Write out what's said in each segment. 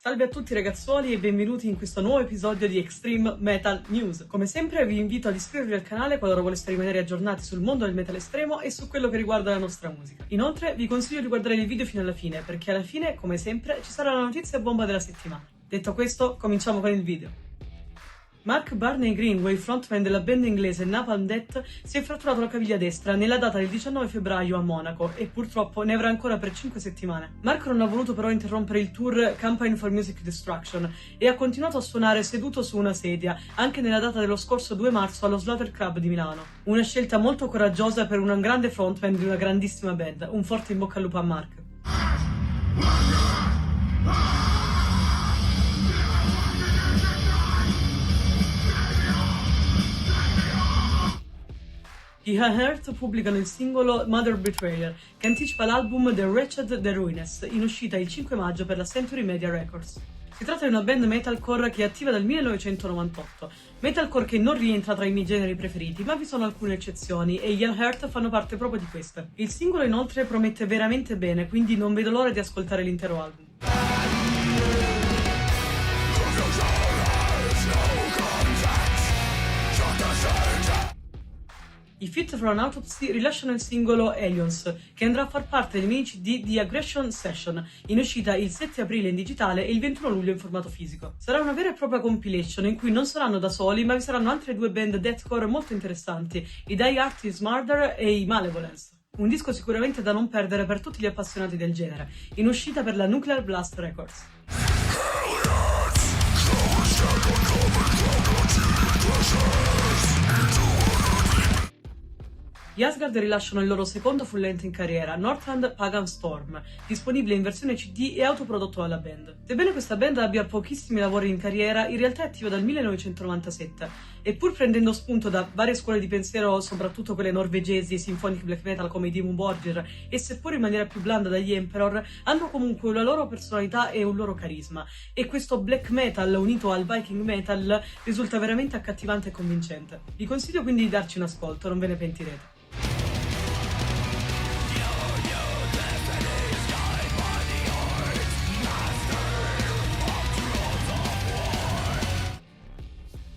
Salve a tutti ragazzuoli e benvenuti in questo nuovo episodio di Extreme Metal News. Come sempre vi invito ad iscrivervi al canale qualora voleste rimanere aggiornati sul mondo del metal estremo e su quello che riguarda la nostra musica. Inoltre vi consiglio di guardare il video fino alla fine, perché alla fine, come sempre, ci sarà la notizia bomba della settimana. Detto questo, cominciamo con il video. Mark Barney Greenway, frontman della band inglese Napalm Death, si è fratturato la caviglia destra nella data del 19 febbraio a Monaco e purtroppo ne avrà ancora per 5 settimane. Mark non ha voluto però interrompere il tour Campaign for Music Destruction e ha continuato a suonare seduto su una sedia anche nella data dello scorso 2 marzo allo Slaughter Club di Milano. Una scelta molto coraggiosa per un grande frontman di una grandissima band. Un forte in bocca al lupo a Mark. Gli Heart pubblicano il singolo Mother Betrayer, che anticipa l'album The Wretched The Ruinous, in uscita il 5 maggio per la Century Media Records. Si tratta di una band metalcore che è attiva dal 1998, metalcore che non rientra tra i miei generi preferiti, ma vi sono alcune eccezioni e gli Heart fanno parte proprio di queste. Il singolo inoltre promette veramente bene, quindi non vedo l'ora di ascoltare l'intero album. I Fit for an Autopsy rilasciano il singolo Aliens, che andrà a far parte dei mini CD di Aggression Session, in uscita il 7 aprile in digitale e il 21 luglio in formato fisico. Sarà una vera e propria compilation in cui non saranno da soli, ma vi saranno altre due band deathcore molto interessanti, i Die Artist Murder e i Malevolence. Un disco sicuramente da non perdere per tutti gli appassionati del genere, in uscita per la Nuclear Blast Records. Gli Asgard rilasciano il loro secondo full length in carriera, Northland Pagan Storm, disponibile in versione CD e autoprodotto dalla band. Sebbene questa band abbia pochissimi lavori in carriera, in realtà è attiva dal 1997 e pur prendendo spunto da varie scuole di pensiero, soprattutto quelle norvegesi e symphonic black metal come i Dimmu Borgir e seppur in maniera più blanda dagli Emperor, hanno comunque una loro personalità e un loro carisma e questo black metal unito al viking metal risulta veramente accattivante e convincente. Vi consiglio quindi di darci un ascolto, non ve ne pentirete.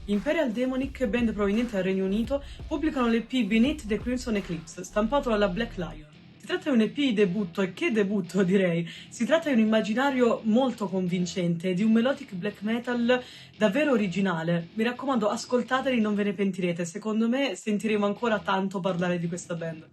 Imperial Demonic, band proveniente dal Regno Unito, pubblicano l'EP Beneath the Crimson Eclipse, stampato dalla Black Lion. Si tratta di un EP di debutto, e che debutto direi! Si tratta di un immaginario molto convincente, di un melodic black metal davvero originale. Mi raccomando, ascoltateli, non ve ne pentirete, secondo me sentiremo ancora tanto parlare di questa band.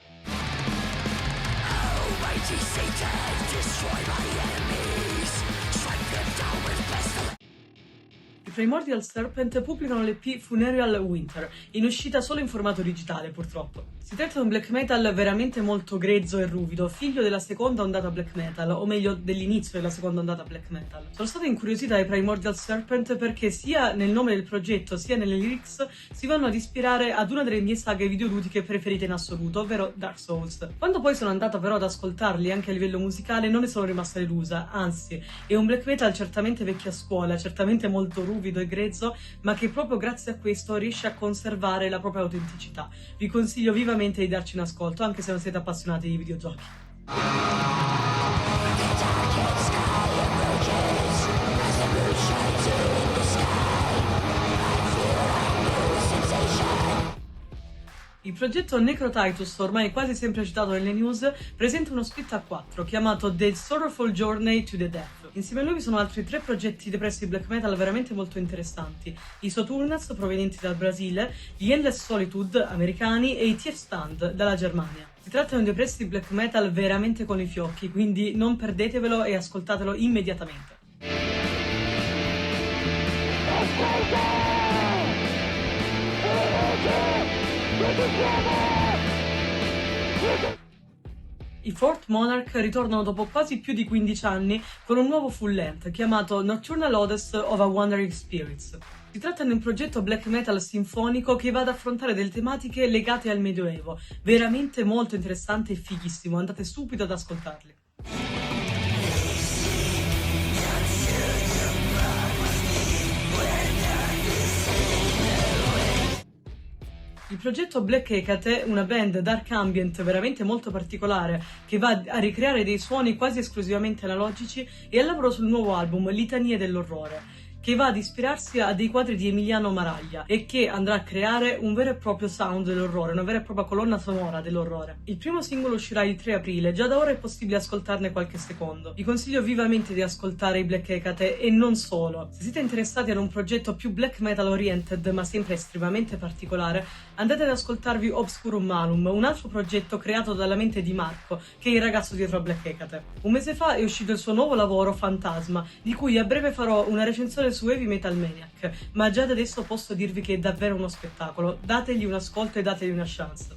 I Primordial Serpent pubblicano l'EP Funereal Winter, in uscita solo in formato digitale purtroppo. Si tratta di un black metal veramente molto grezzo e ruvido, figlio della seconda ondata black metal, o meglio dell'inizio della seconda ondata black metal. Sono stata incuriosita dai Primordial Serpent perché sia nel nome del progetto sia nelle lyrics si vanno ad ispirare ad una delle mie saghe videoludiche preferite in assoluto, ovvero Dark Souls. Quando poi sono andata però ad ascoltarli anche a livello musicale non ne sono rimasta delusa, anzi, è un black metal certamente vecchia scuola, certamente molto ruvido e grezzo, ma che proprio grazie a questo riesce a conservare la propria autenticità. Vi consiglio vivamente di darci un ascolto, anche se non siete appassionati di videogiochi. Il progetto Necrotitus, ormai quasi sempre citato nelle news, presenta uno split a 4 chiamato The Sorrowful Journey to the Death. Insieme a lui vi sono altri 3 progetti depressi black metal veramente molto interessanti: i Soturnas, provenienti dal Brasile, gli Endless Solitude, americani, e i Tierstand, dalla Germania. Si tratta di un depressi black metal veramente con i fiocchi, quindi non perdetevelo e ascoltatelo immediatamente. I Fort Monarch ritornano dopo quasi più di 15 anni con un nuovo full length chiamato Nocturnal Odes of a Wandering Spirits. Si tratta di un progetto black metal sinfonico che va ad affrontare delle tematiche legate al Medioevo, veramente molto interessante e fighissimo, andate subito ad ascoltarli. Il progetto Black Hecate, una band dark ambient veramente molto particolare che va a ricreare dei suoni quasi esclusivamente analogici, è al lavoro sul nuovo album Litanie dell'orrore, che va ad ispirarsi a dei quadri di Emiliano Maraglia e che andrà a creare un vero e proprio sound dell'orrore, una vera e propria colonna sonora dell'orrore. Il primo singolo uscirà il 3 aprile, già da ora è possibile ascoltarne qualche secondo. Vi consiglio vivamente di ascoltare i Black Hecate e non solo. Se siete interessati ad un progetto più black metal oriented ma sempre estremamente particolare, andate ad ascoltarvi Obscurum Malum, un altro progetto creato dalla mente di Marco, che è il ragazzo dietro a Black Hecate. Un mese fa è uscito il suo nuovo lavoro Fantasma, di cui a breve farò una recensione su Heavy Metal Maniac, ma già da adesso posso dirvi che è davvero uno spettacolo. Dategli un ascolto e dategli una chance.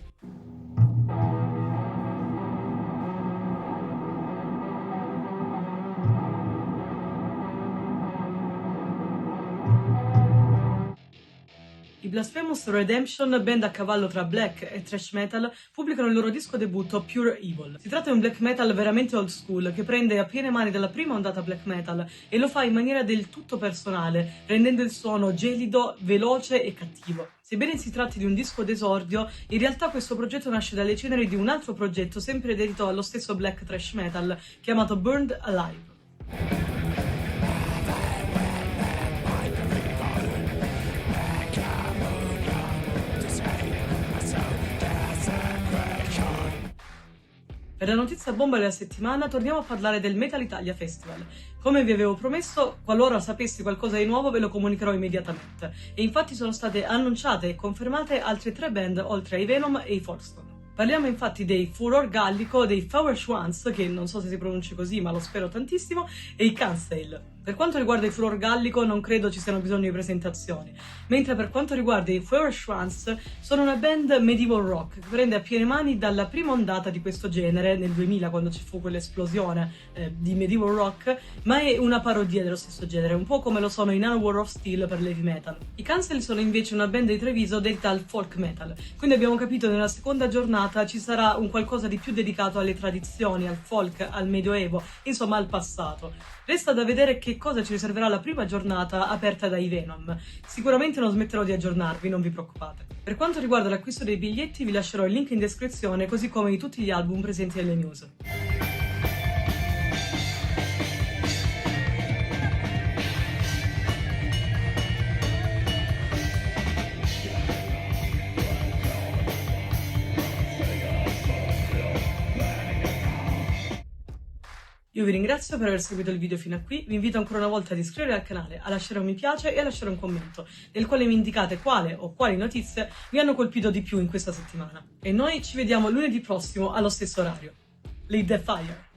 I Blasphemous Redemption, band a cavallo tra black e thrash metal, pubblicano il loro disco debutto Pure Evil. Si tratta di un black metal veramente old school che prende a piene mani dalla prima ondata black metal e lo fa in maniera del tutto personale, rendendo il suono gelido, veloce e cattivo. Sebbene si tratti di un disco d'esordio, in realtà questo progetto nasce dalle ceneri di un altro progetto sempre dedito allo stesso black thrash metal, chiamato Burned Alive. Per la notizia bomba della settimana torniamo a parlare del Metal Italia Festival. Come vi avevo promesso, qualora sapessi qualcosa di nuovo ve lo comunicherò immediatamente. E infatti sono state annunciate e confermate altre 3 band oltre ai Venom e i Folkston. Parliamo infatti dei Furor Gallico, dei Fauerschwanz, che non so se si pronunci così ma lo spero tantissimo, e i Cancel. Per quanto riguarda i Furor Gallico non credo ci siano bisogno di presentazioni, mentre per quanto riguarda i Fauerschwanz sono una band medieval rock che prende a piene mani dalla prima ondata di questo genere, nel 2000 quando ci fu quell'esplosione di medieval rock, ma è una parodia dello stesso genere, un po' come lo sono i Nanowar of Steel per l'heavy metal. I Cancel sono invece una band di Treviso dedita al folk metal, quindi abbiamo capito che nella seconda giornata ci sarà un qualcosa di più dedicato alle tradizioni, al folk, al medioevo, insomma al passato. Resta da vedere che cosa ci riserverà la prima giornata aperta dai Venom. Sicuramente non smetterò di aggiornarvi, non vi preoccupate. Per quanto riguarda l'acquisto dei biglietti vi lascerò il link in descrizione, così come di tutti gli album presenti nelle news. Io vi ringrazio per aver seguito il video fino a qui, vi invito ancora una volta ad iscrivervi al canale, a lasciare un mi piace e a lasciare un commento, nel quale mi indicate quale o quali notizie vi hanno colpito di più in questa settimana. E noi ci vediamo lunedì prossimo allo stesso orario. Lead the Fire!